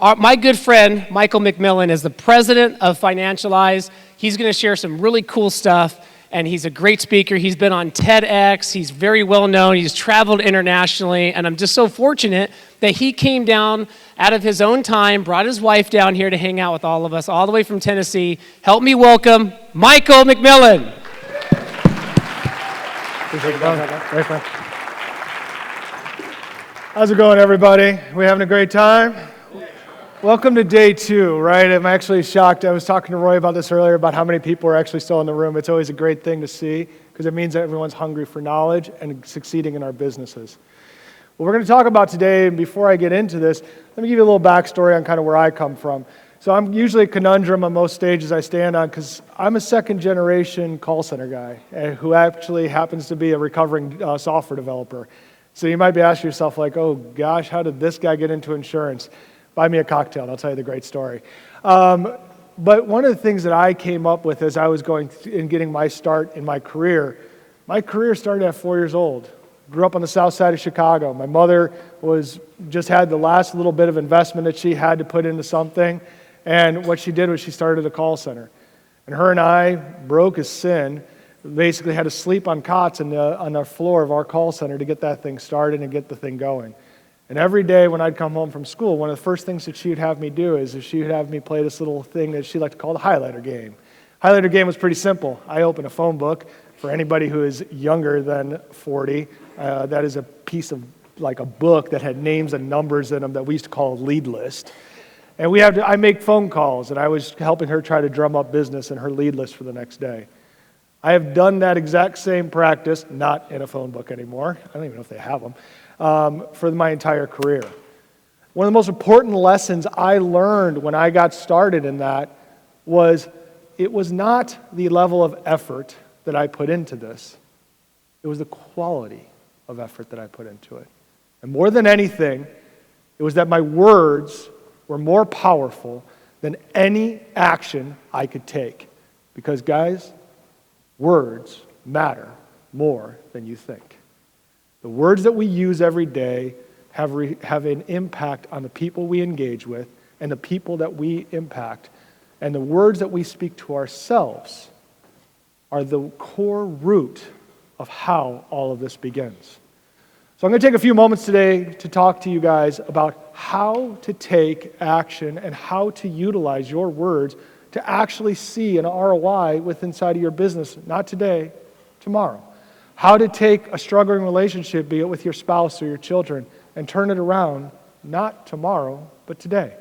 My good friend, Michael McMillan, is the president of Financialize. He's going to share some really cool stuff, and he's a great speaker. He's been on TEDx. He's very well known. He's traveled internationally, and I'm just so fortunate that he came down out of his own time, brought his wife down here to hang out with all of us, all the way from Tennessee. Help me welcome Michael McMillan. How's it going, everybody? We having a great time? Welcome to day 2, right? I'm actually shocked. I was talking to Roy about this earlier, about how many people are actually still in the room. It's always a great thing to see because it means that everyone's hungry for knowledge and succeeding in our businesses. What we're going to talk about today, and before I get into this, let me give you a little backstory on kind of where I come from. So I'm usually a conundrum on most stages I stand on because I'm a second-generation call center guy who actually happens to be a recovering software developer. So you might be asking yourself, like, oh gosh, how did this guy get into insurance? Buy me a cocktail, and I'll tell you the great story. But one of the things that I came up with as I was going and getting my start in my career started at 4 years old. Grew up on the south side of Chicago. My mother just had the last little bit of investment that she had to put into something, and what she did was she started a call center. And her and I broke as sin, basically had to sleep on cots on the floor of our call center to get that thing started and get the thing going. And every day when I'd come home from school, one of the first things that she would have me do is she would have me play this little thing that she liked to call the highlighter game. Highlighter game was pretty simple. I open a phone book. For anybody who is younger than 40, that is a piece of, like a book that had names and numbers in them that we used to call a lead list. And I make phone calls, and I was helping her try to drum up business in her lead list for the next day. I have done that exact same practice, not in a phone book anymore. I don't even know if they have them. For my entire career. One of the most important lessons I learned when I got started in that was it was not the level of effort that I put into this. It was the quality of effort that I put into it. And more than anything, it was that my words were more powerful than any action I could take. Because guys, words matter more than you think. The words that we use every day have an impact on the people we engage with and the people that we impact. And the words that we speak to ourselves are the core root of how all of this begins. So I'm going to take a few moments today to talk to you guys about how to take action and how to utilize your words to actually see an ROI inside of your business, not today, tomorrow. How to take a struggling relationship, be it with your spouse or your children, and turn it around, not tomorrow, but today.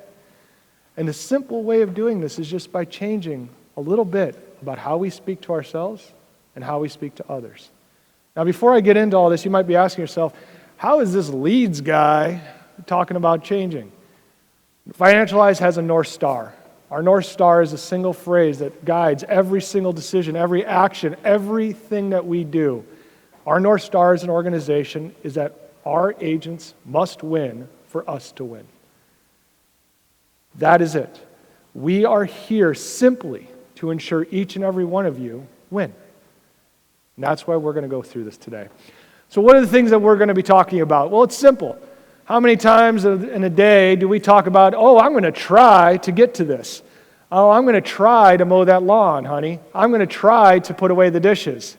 And the simple way of doing this is just by changing a little bit about how we speak to ourselves and how we speak to others. Now, before I get into all this, you might be asking yourself, how is this leads guy talking about changing? Financialize has a North Star. Our North Star is a single phrase that guides every single decision, every action, everything that we do. Our North Star as an organization is that our agents must win for us to win. That is it. We are here simply to ensure each and every one of you win. And that's why we're going to go through this today. So what are the things that we're going to be talking about? Well, it's simple. How many times in a day do we talk about, oh, I'm going to try to get to this. Oh, I'm going to try to mow that lawn, honey. I'm going to try to put away the dishes.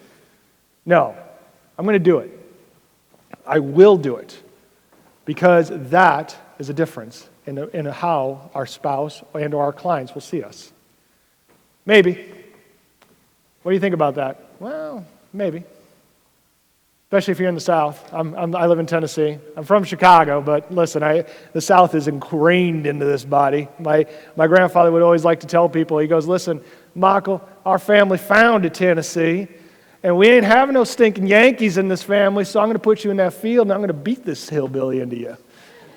No. I'm going to do it. I will do it. Because that is a difference in how our spouse and or our clients will see us. Maybe. What do you think about that? Well, maybe. Especially if you're in the South. I live in Tennessee. I'm from Chicago, but listen, the South is ingrained into this body. My grandfather would always like to tell people, he goes, listen, Michael, our family founded Tennessee, and we ain't having no stinking Yankees in this family, so I'm going to put you in that field, and I'm going to beat this hillbilly into you.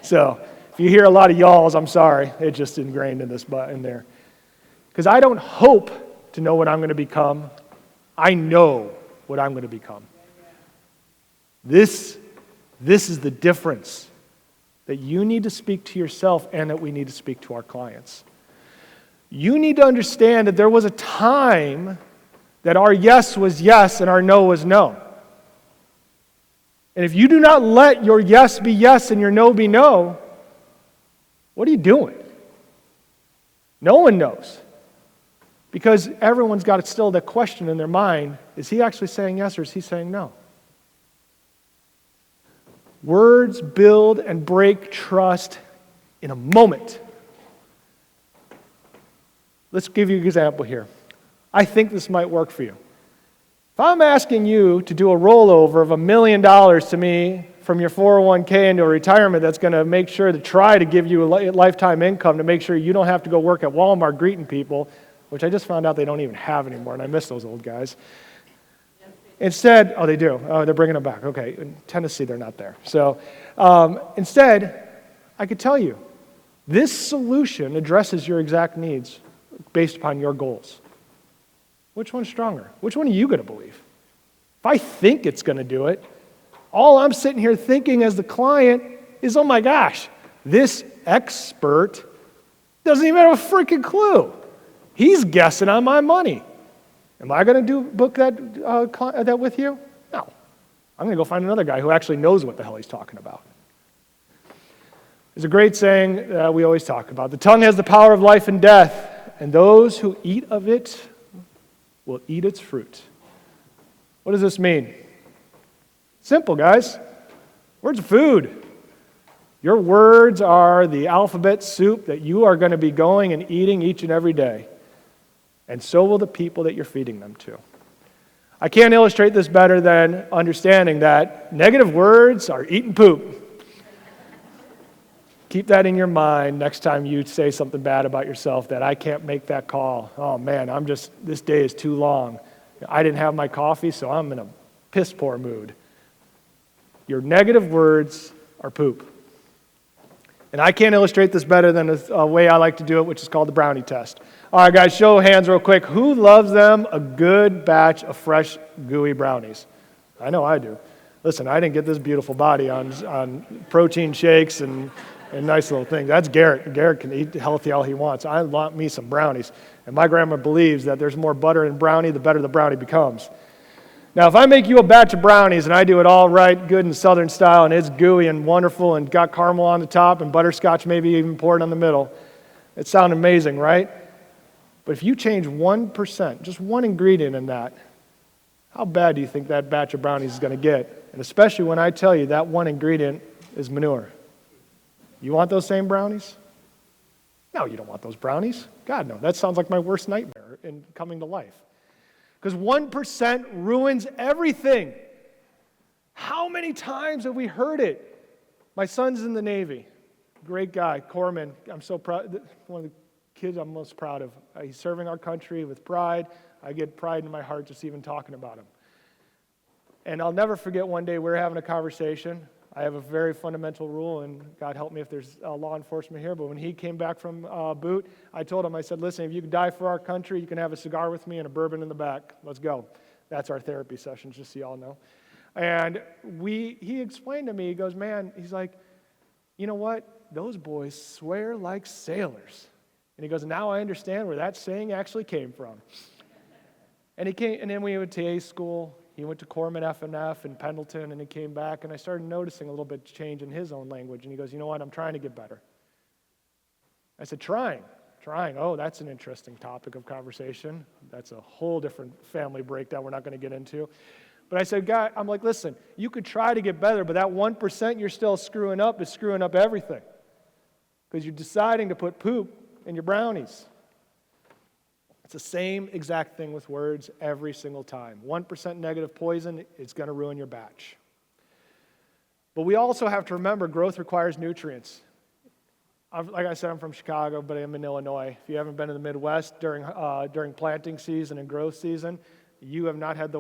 So if you hear a lot of y'alls, I'm sorry. It's just ingrained in there. Because I don't hope to know what I'm going to become. I know what I'm going to become. This is the difference that you need to speak to yourself and that we need to speak to our clients. You need to understand that there was a time that our yes was yes and our no was no. And if you do not let your yes be yes and your no be no, what are you doing? No one knows. Because everyone's got still that question in their mind, is he actually saying yes or is he saying no? Words build and break trust in a moment. Let's give you an example here. I think this might work for you. If I'm asking you to do a rollover of $1 million to me from your 401k into a retirement that's going to make sure to try to give you a lifetime income to make sure you don't have to go work at Walmart greeting people, which I just found out they don't even have anymore, and I miss those old guys. Instead, oh, they do. Oh, they're bringing them back. Okay, in Tennessee, they're not there. So instead, I could tell you, this solution addresses your exact needs based upon your goals. Which one's stronger? Which one are you going to believe? If I think it's going to do it, all I'm sitting here thinking as the client is, oh my gosh, this expert doesn't even have a freaking clue. He's guessing on my money. Am I going to book that with you? No. I'm going to go find another guy who actually knows what the hell he's talking about. There's a great saying that we always talk about. The tongue has the power of life and death, and those who eat of it will eat its fruit. What does this mean? Simple, guys. Words are food. Your words are the alphabet soup that you are going to be going and eating each and every day. And so will the people that you're feeding them to. I can't illustrate this better than understanding that negative words are eating poop. Keep that in your mind next time you say something bad about yourself, that I can't make that call. Oh man, this day is too long. I didn't have my coffee, so I'm in a piss poor mood. Your negative words are poop. And I can't illustrate this better than a way I like to do it, which is called the brownie test. All right, guys, show of hands real quick. Who loves them a good batch of fresh, gooey brownies? I know I do. Listen, I didn't get this beautiful body on protein shakes and nice little things. That's Garrett. Garrett can eat healthy all he wants. I want me some brownies. And my grandma believes that there's more butter in brownie, the better the brownie becomes. Now, if I make you a batch of brownies and I do it all right, good in Southern style, and it's gooey and wonderful and got caramel on the top and butterscotch maybe even poured on the middle, it sounds amazing, right? But if you change 1%, just one ingredient in that, how bad do you think that batch of brownies is going to get? And especially when I tell you that one ingredient is manure. You want those same brownies? No, you don't want those brownies. God, no. That sounds like my worst nightmare in coming to life. Because 1% ruins everything. How many times have we heard it? My son's in the Navy. Great guy, Corpsman. I'm so proud. One of the kids I'm most proud of. He's serving our country with pride. I get pride in my heart just even talking about him. And I'll never forget one day we were having a conversation. I have a very fundamental rule, and God help me if there's law enforcement here, but when he came back from boot, I told him, I said, listen, if you can die for our country, you can have a cigar with me and a bourbon in the back. Let's go. That's our therapy sessions, just so y'all know. And he explained to me, he goes, man, he's like, you know what? Those boys swear like sailors. And he goes, now I understand where that saying actually came from. And then we went to A school. He went to Corpsman F&F in Pendleton, and he came back, and I started noticing a little bit of change in his own language. And he goes, you know what, I'm trying to get better. I said, trying. Oh, that's an interesting topic of conversation. That's a whole different family breakdown we're not going to get into. But I said, God, I'm like, listen, you could try to get better, but that 1% you're still screwing up is screwing up everything. Because you're deciding to put poop in your brownies. It's the same exact thing with words every single time. 1% negative poison, it's going to ruin your batch. But we also have to remember growth requires nutrients. Like I said, I'm from Chicago, but I'm in Illinois. If you haven't been to the Midwest during planting season and growth season, you have not had the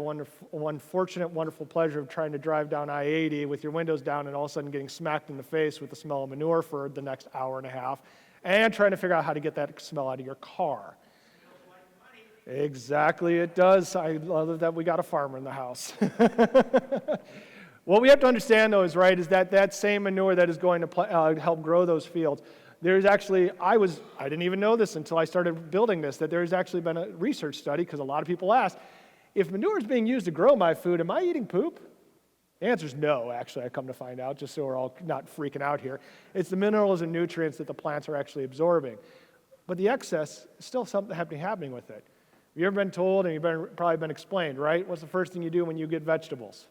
unfortunate, wonderful pleasure of trying to drive down I-80 with your windows down and all of a sudden getting smacked in the face with the smell of manure for the next hour and a half and trying to figure out how to get that smell out of your car. Exactly, it does. I love that we got a farmer in the house. What we have to understand, though, is that same manure that is going to help grow those fields. There's actually, I didn't even know this until I started building this, that there's actually been a research study, because a lot of people ask, if manure is being used to grow my food, am I eating poop? The answer is no, actually, I come to find out, just so we're all not freaking out here. It's the minerals and nutrients that the plants are actually absorbing. but the excess is still something happening with it. Have you ever been told, and you've probably been explained, right? What's the first thing you do when you get vegetables?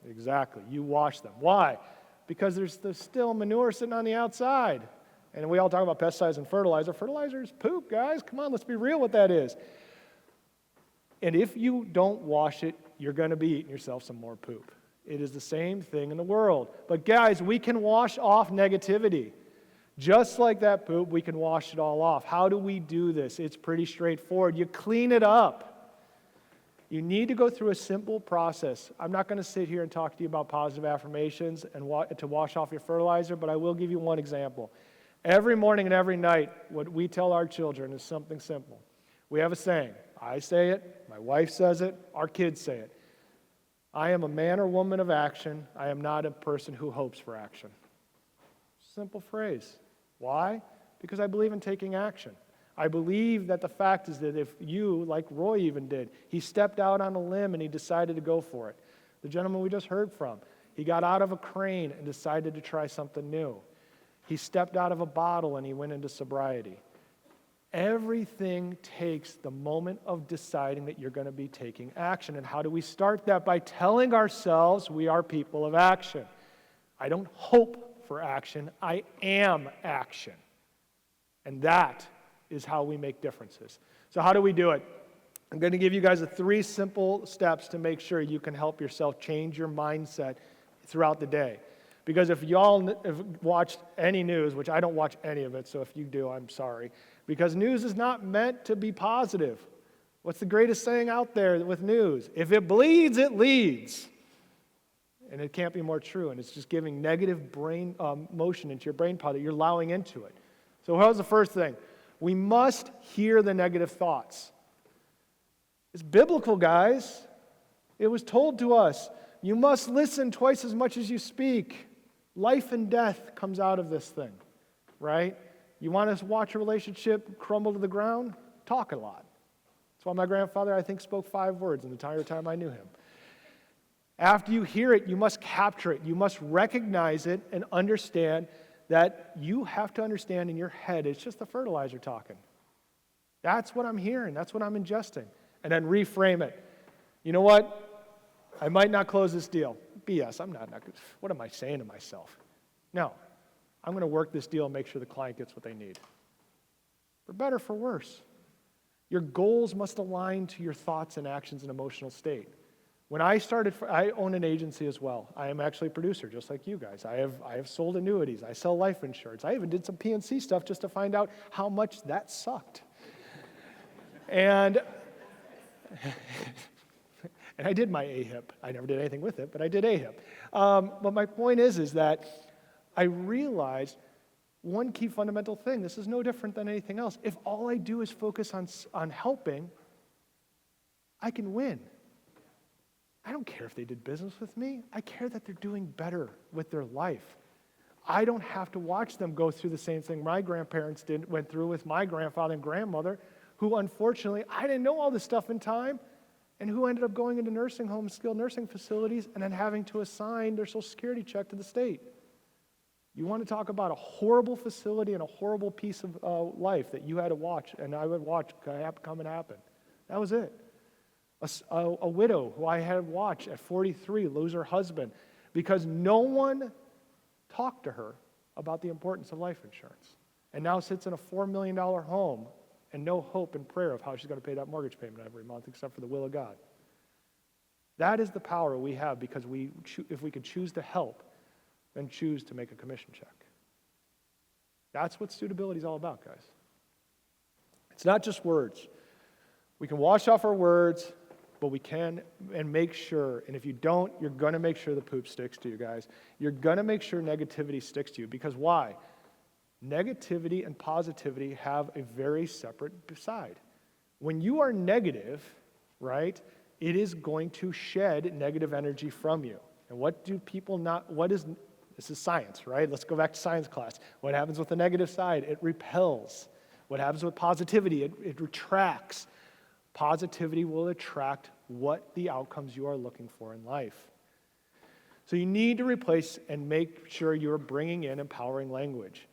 Exactly. You wash them. Why? Because there's still manure sitting on the outside. And we all talk about pesticides and fertilizer. Fertilizer is poop, guys. Come on, let's be real what that is. And if you don't wash it, you're going to be eating yourself some more poop. It is the same thing in the world. But guys, we can wash off negativity. Just like that poop, we can wash it all off. How do we do this? It's pretty straightforward. You clean it up. You need to go through a simple process. I'm not going to sit here and talk to you about positive affirmations and to wash off your fertilizer, but I will give you one example. Every morning and every night, what we tell our children is something simple. We have a saying. I say it, my wife says it, our kids say it. I am a man or woman of action. I am not a person who hopes for action. Simple phrase. Why? Because I believe in taking action. I believe that the fact is that if you, like Roy even did, he stepped out on a limb and he decided to go for it. The gentleman we just heard from, he got out of a crane and decided to try something new. He stepped out of a bottle and he went into sobriety. Everything takes the moment of deciding that you're going to be taking action. And how do we start that? By telling ourselves we are people of action. I don't hope for action, I am action. And that is how we make differences. So how do we do it? I'm going to give you guys 3 simple steps to make sure you can help yourself change your mindset throughout the day. Because if y'all have watched any news, which I don't watch any of it, so if you do, I'm sorry. Because news is not meant to be positive. What's the greatest saying out there with news? If it bleeds, it leads. And it can't be more true. And it's just giving negative brain motion into your brain pod that you're allowing into it. So how's the first thing? We must hear the negative thoughts. It's biblical, guys. It was told to us. You must listen twice as much as you speak. Life and death comes out of this thing, right? You want to watch a relationship crumble to the ground? Talk a lot. That's why my grandfather, I think, spoke 5 words in the entire time I knew him. After you hear it, you must capture it. You must recognize it and understand that you have to understand in your head it's just the fertilizer talking. That's what I'm hearing. That's what I'm ingesting. And then reframe it. You know what? I might not close this deal. BS. I'm not. What am I saying to myself? No. I'm going to work this deal and make sure the client gets what they need. For better, for worse. Your goals must align to your thoughts and actions and emotional state. When I started, I own an agency as well. I am actually a producer, just like you guys. I have sold annuities. I sell life insurance. I even did some PNC stuff just to find out how much that sucked. And I did my AHIP. I never did anything with it, but I did AHIP. But my point is that I realized one key fundamental thing. This is no different than anything else. If all I do is focus on helping, I can win. I don't care if they did business with me. I care that they're doing better with their life. I don't have to watch them go through the same thing my grandparents went through with my grandfather and grandmother, who unfortunately, I didn't know all this stuff in time, and who ended up going into nursing homes, skilled nursing facilities, and then having to assign their Social Security check to the state. You want to talk about a horrible facility and a horrible piece of life that you had to watch, and I would watch come and happen. That was it. A widow who I had watched at 43 lose her husband because no one talked to her about the importance of life insurance, and now sits in a $4 million home and no hope and prayer of how she's going to pay that mortgage payment every month except for the will of God. That is the power we have because if we could choose to help, then choose to make a commission check. That's what suitability is all about, guys. It's not just words. We can wash off our words, but we can and make sure, and if you don't, you're going to make sure the poop sticks to you, guys. You're going to make sure negativity sticks to you. Because why? Negativity and positivity have a very separate side. When you are negative, right, it is going to shed negative energy from you. And this is science, right? Let's go back to science class. What happens with the negative side? It repels. What happens with positivity? It retracts. Positivity will attract what the outcomes you are looking for in life. So you need to replace and make sure you're bringing in empowering language.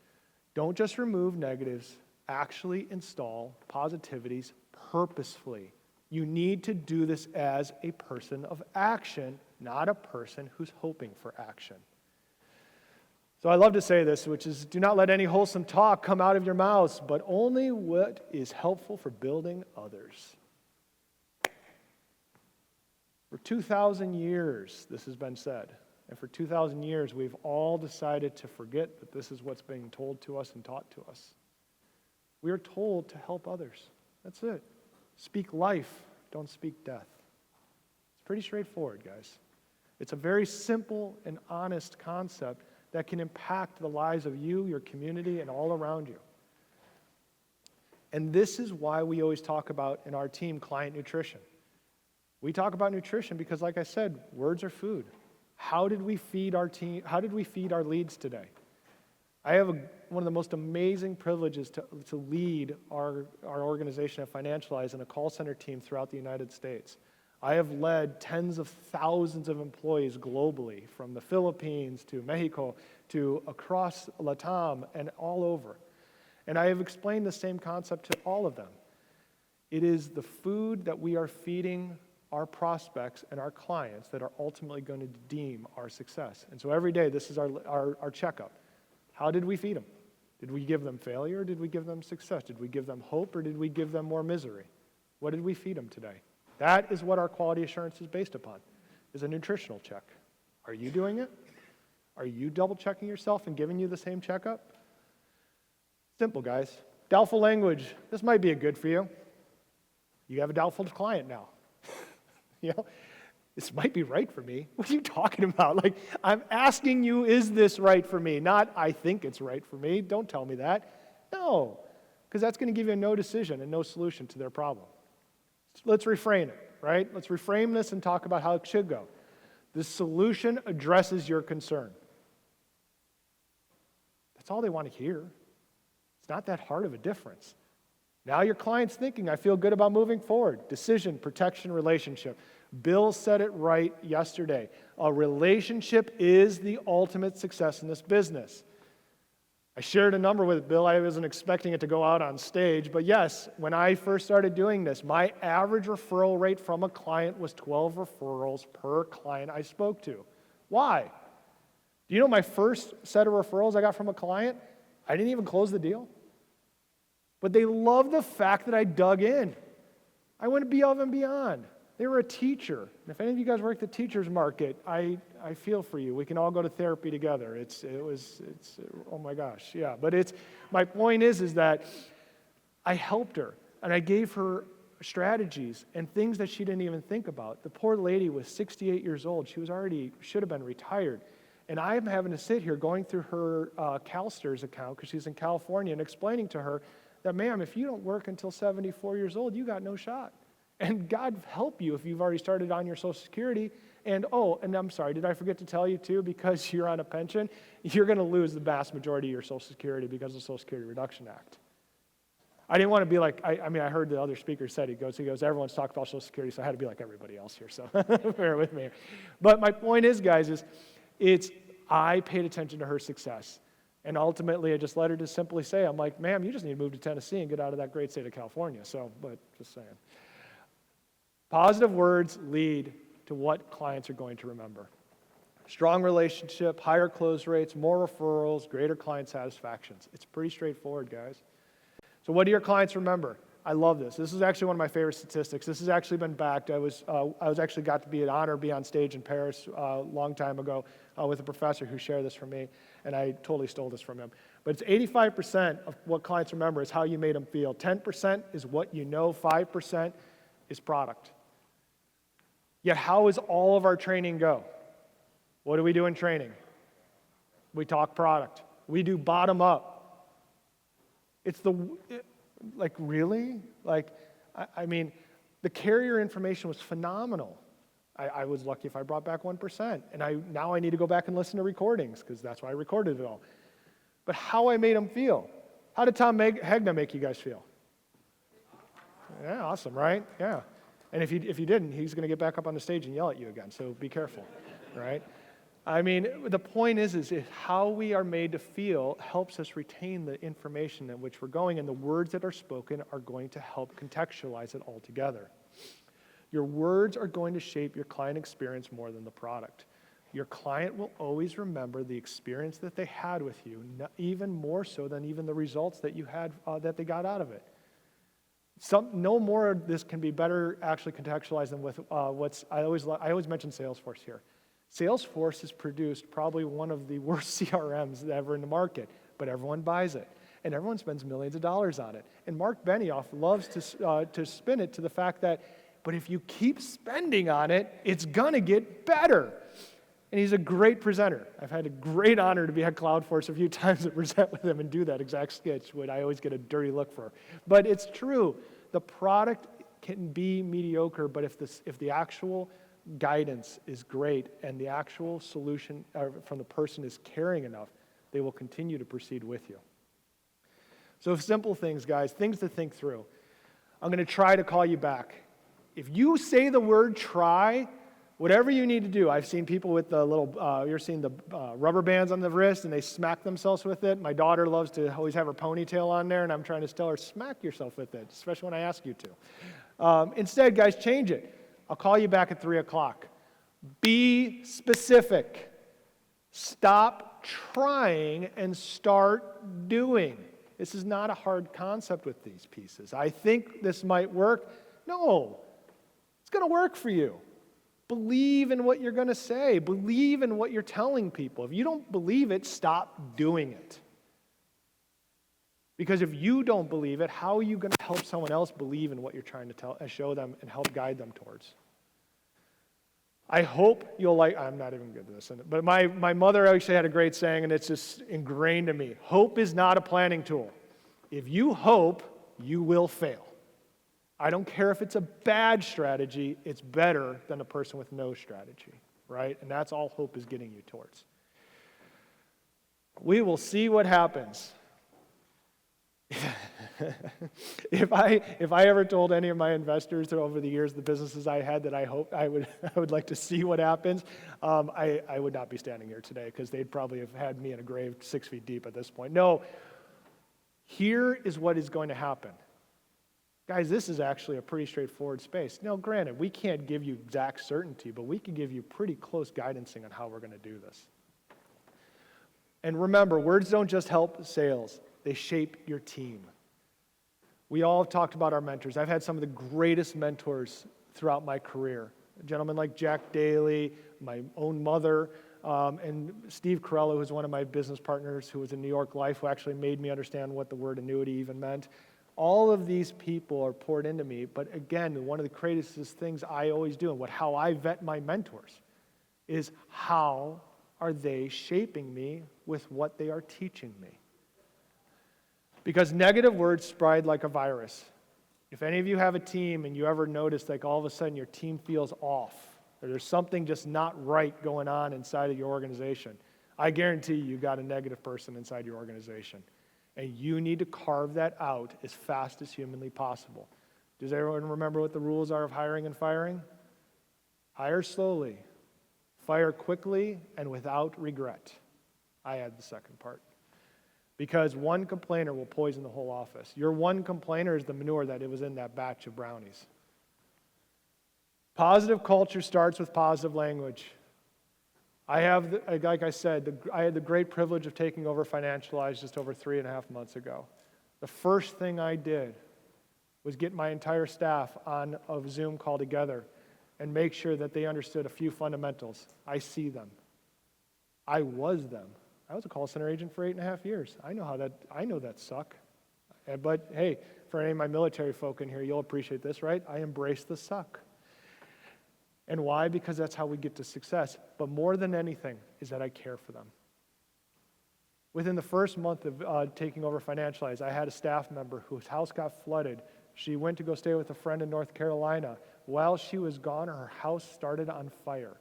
Don't just remove negatives, actually install positivities purposefully. You need to do this as a person of action, not a person who's hoping for action. So I love to say this, which is, do not let any wholesome talk come out of your mouths, but only what is helpful for building others. For 2,000 years, this has been said. And for 2,000 years, we've all decided to forget that this is what's being told to us and taught to us. We are told to help others. That's it. Speak life, don't speak death. It's pretty straightforward, guys. It's a very simple and honest concept that can impact the lives of you, your community, and all around you. And this is why we always talk about in our team client nutrition. We talk about nutrition because, like I said, words are food. How did we feed our team? How did we feed our leads today? I have one of the most amazing privileges to lead our organization at Financialize and a call center team throughout the United States. I have led tens of thousands of employees globally, from the Philippines to Mexico to across Latam and all over. And I have explained the same concept to all of them. It is the food that we are feeding our prospects and our clients that are ultimately going to deem our success. And so every day, this is our checkup. How did we feed them? Did we give them failure or did we give them success? Did we give them hope or did we give them more misery? What did we feed them today? That is what our quality assurance is based upon, is a nutritional check. Are you doing it? Are you double checking yourself and giving you the same checkup? Simple, guys. Doubtful language. This might be a good for you. You have a doubtful client now. You know, this might be right for me. What are you talking about? Like, I'm asking you, is this right for me? Not, I think it's right for me. Don't tell me that. No, because that's going to give you a no decision and no solution to their problem. Let's reframe it, right? Let's reframe this and talk about how it should go. The solution addresses your concern. That's all they want to hear. It's not that hard of a difference. Now your client's thinking, I feel good about moving forward. Decision, protection, relationship. Bill said it right yesterday. A relationship is the ultimate success in this business. I shared a number with Bill. I wasn't expecting it to go out on stage, but yes, when I first started doing this, my average referral rate from a client was 12 referrals per client I spoke to. Why? Do you know my first set of referrals I got from a client? I didn't even close the deal. But they loved the fact that I dug in. I went above and beyond. They were a teacher. And if any of you guys work the teacher's market, I feel for you. We can all go to therapy together. It's oh my gosh, yeah. But my point is that I helped her and I gave her strategies and things that she didn't even think about. The poor lady was 68 years old. She should have been retired. And I'm having to sit here going through her CalSTRS account because she's in California and explaining to her that, ma'am, if you don't work until 74 years old, you got no shot. And God help you if you've already started on your Social Security. And I'm sorry, did I forget to tell you too, because you're on a pension, you're going to lose the vast majority of your Social Security because of the Social Security Reduction Act. I didn't want to be like, I heard the other speaker said, he goes, everyone's talking about Social Security, so I had to be like everybody else here, so bear with me. But my point is, guys, I paid attention to her success. And ultimately, I just let her just simply say, I'm like, ma'am, you just need to move to Tennessee and get out of that great state of California. But just saying. Positive words lead to what clients are going to remember. Strong relationship, higher close rates, more referrals, greater client satisfactions. It's pretty straightforward, guys. So what do your clients remember? I love this. This is actually one of my favorite statistics. This has actually been backed. I was actually got to be an honor to be on stage in Paris a long time ago with a professor who shared this from me, and I totally stole this from him. But it's 85% of what clients remember is how you made them feel. 10% is what you know. 5% is product. Yet how does all of our training go? What do we do in training? We talk product. We do bottom up. Really? The carrier information was phenomenal. I was lucky if I brought back 1%. And now I need to go back and listen to recordings because that's why I recorded it all. But how I made them feel. How did Tom Hegna make you guys feel? Yeah, awesome, right? Yeah. And if you didn't, he's going to get back up on the stage and yell at you again, so be careful, right? I mean, the point is how we are made to feel helps us retain the information in which we're going, and the words that are spoken are going to help contextualize it all together. Your words are going to shape your client experience more than the product. Your client will always remember the experience that they had with you, even more so than even the results that you had that they got out of it. No more of this can be better actually contextualized than with I always mention Salesforce here. Salesforce has produced probably one of the worst CRMs ever in the market, but everyone buys it, and everyone spends millions of dollars on it. And Mark Benioff loves to spin it to the fact that, but if you keep spending on it, it's going to get better. And he's a great presenter. I've had a great honor to be at Cloudforce a few times to present with him and do that exact sketch, which I always get a dirty look for. But it's true. The product can be mediocre, but if the actual guidance is great and the actual solution from the person is caring enough, they will continue to proceed with you. So simple things, guys, things to think through. I'm going to try to call you back. If you say the word try, whatever you need to do, I've seen people with the little, you're seeing the rubber bands on the wrist and they smack themselves with it. My daughter loves to always have her ponytail on there, and I'm trying to tell her, smack yourself with it, especially when I ask you to. Instead, guys, change it. I'll call you back at 3 o'clock. Be specific. Stop trying and start doing. This is not a hard concept with these pieces. I think this might work. No, it's going to work for you. Believe in what you're going to say. Believe in what you're telling people. If you don't believe it, stop doing it. Because if you don't believe it, how are you going to help someone else believe in what you're trying to show them and help guide them towards? I hope you'll like, I'm not even good at this, but my mother actually had a great saying, and it's just ingrained in me. Hope is not a planning tool. If you hope, you will fail. I don't care if it's a bad strategy, it's better than a person with no strategy, right? And that's all hope is getting you towards. We will see what happens. If I ever told any of my investors that over the years the businesses I had that I hope I would like to see what happens, I would not be standing here today because they'd probably have had me in a grave 6 feet deep at this point. No, here is what is going to happen. Guys, this is actually a pretty straightforward space. Now, granted, we can't give you exact certainty, but we can give you pretty close guidancing on how we're going to do this. And remember, words don't just help sales. They shape your team. We all have talked about our mentors. I've had some of the greatest mentors throughout my career. A gentleman like Jack Daly, my own mother, and Steve Carello, who's one of my business partners who was in New York Life, who actually made me understand what the word annuity even meant. All of these people are poured into me, but again, one of the greatest things I always do, and how I vet my mentors, is how are they shaping me with what they are teaching me? Because negative words spread like a virus. If any of you have a team and you ever notice like all of a sudden your team feels off, or there's something just not right going on inside of your organization, I guarantee you've got a negative person inside your organization. And you need to carve that out as fast as humanly possible. Does everyone remember what the rules are of hiring and firing? Hire slowly, fire quickly, and without regret. I add the second part. Because one complainer will poison the whole office. Your one complainer is the manure that it was in that batch of brownies. Positive culture starts with positive language. Like I said, I had the great privilege of taking over Financialize just over 3.5 months ago. The first thing I did was get my entire staff on a Zoom call together and make sure that they understood a few fundamentals. I see them. I was them. I was a call center agent for 8.5 years. I know that suck. But hey, for any of my military folk in here, you'll appreciate this, right? I embrace the suck. And why? Because that's how we get to success. But more than anything is that I care for them. Within the first month of taking over Financialize, I had a staff member whose house got flooded. She went to go stay with a friend in North Carolina. While she was gone, her house started on fire.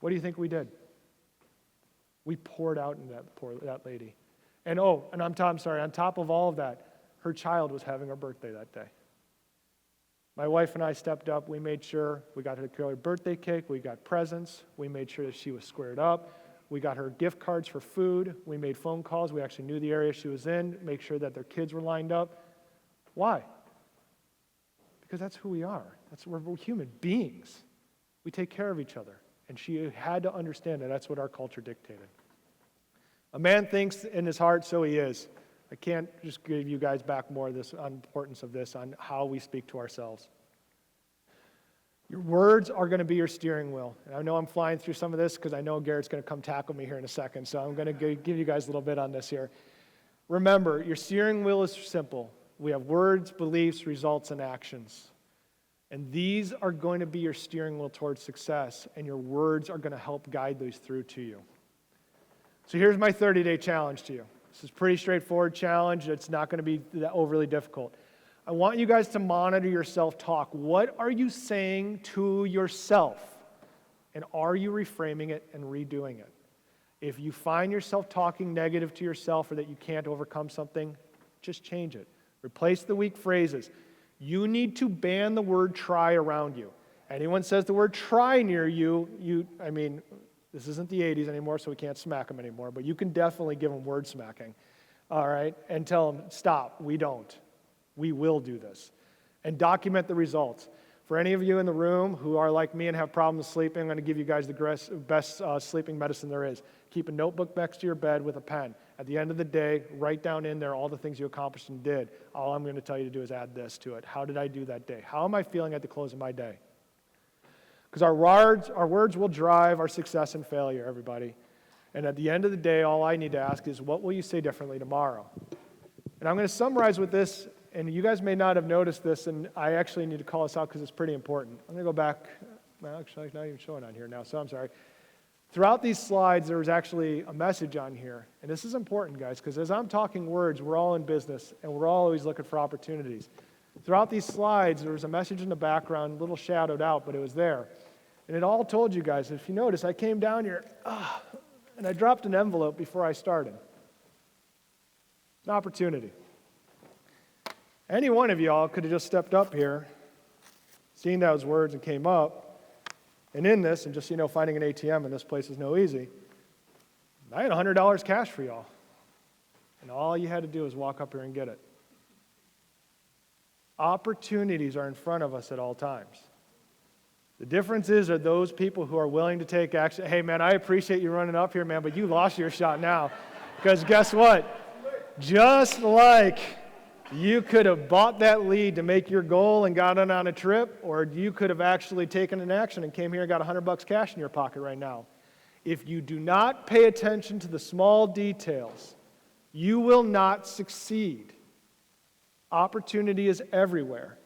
What do you think we did? We poured out into that lady. And I'm sorry, on top of all of that, her child was having her birthday that day. My wife and I stepped up. We made sure we got her a birthday cake. We got presents. We made sure that she was squared up. We got her gift cards for food. We made phone calls. We actually knew the area she was in, make sure that their kids were lined up. Why? Because that's who we are. We're human beings. We take care of each other. And she had to understand that that's what our culture dictated. A man thinks in his heart, so he is. I can't just give you guys back more of this importance of this on how we speak to ourselves. Your words are going to be your steering wheel. And I know I'm flying through some of this because I know Garrett's going to come tackle me here in a second, so I'm going to give you guys a little bit on this here. Remember, your steering wheel is simple. We have words, beliefs, results, and actions. And these are going to be your steering wheel towards success, and your words are going to help guide those through to you. So here's my 30-day challenge to you. This is a pretty straightforward challenge. It's not going to be that overly difficult. I want you guys to monitor your self-talk. What are you saying to yourself? And are you reframing it and redoing it? If you find yourself talking negative to yourself or that you can't overcome something, just change it. Replace the weak phrases. You need to ban the word try around you. Anyone says the word try near you, this isn't the 80s anymore, so we can't smack them anymore, but you can definitely give them word smacking, all right? And tell them, stop, we don't. We will do this. And document the results. For any of you in the room who are like me and have problems sleeping, I'm going to give you guys the best sleeping medicine there is. Keep a notebook next to your bed with a pen. At the end of the day, write down in there all the things you accomplished and did. All I'm going to tell you to do is add this to it. How did I do that day? How am I feeling at the close of my day? Because our words will drive our success and failure, everybody. And at the end of the day, all I need to ask is, what will you say differently tomorrow? And I'm going to summarize with this, and you guys may not have noticed this, and I actually need to call this out because it's pretty important. I'm going to go back. Well, actually, it's not even showing on here now, so I'm sorry. Throughout these slides, there was actually a message on here. And this is important, guys, because as I'm talking words, we're all in business, and we're all always looking for opportunities. Throughout these slides, there was a message in the background, a little shadowed out, but it was there. And it all told you guys, if you notice, I came down here, and I dropped an envelope before I started. An opportunity. Any one of y'all could have just stepped up here, seen those words and came up, and in this, and just, finding an ATM in this place is no easy, I had $100 cash for y'all. And all you had to do was walk up here and get it. Opportunities are in front of us at all times. The difference are those people who are willing to take action. Hey, man, I appreciate you running up here, man, but you lost your shot now. Because guess what? Just like you could have bought that lead to make your goal and gotten on a trip, or you could have actually taken an action and came here and got $100 cash in your pocket right now. If you do not pay attention to the small details, you will not succeed. Opportunity is everywhere,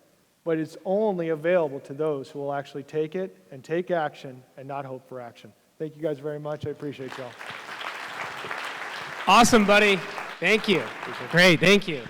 but it's only available to those who will actually take it and take action and not hope for action. Thank you guys very much. I appreciate y'all. Awesome, buddy. Thank you. Great, thank you.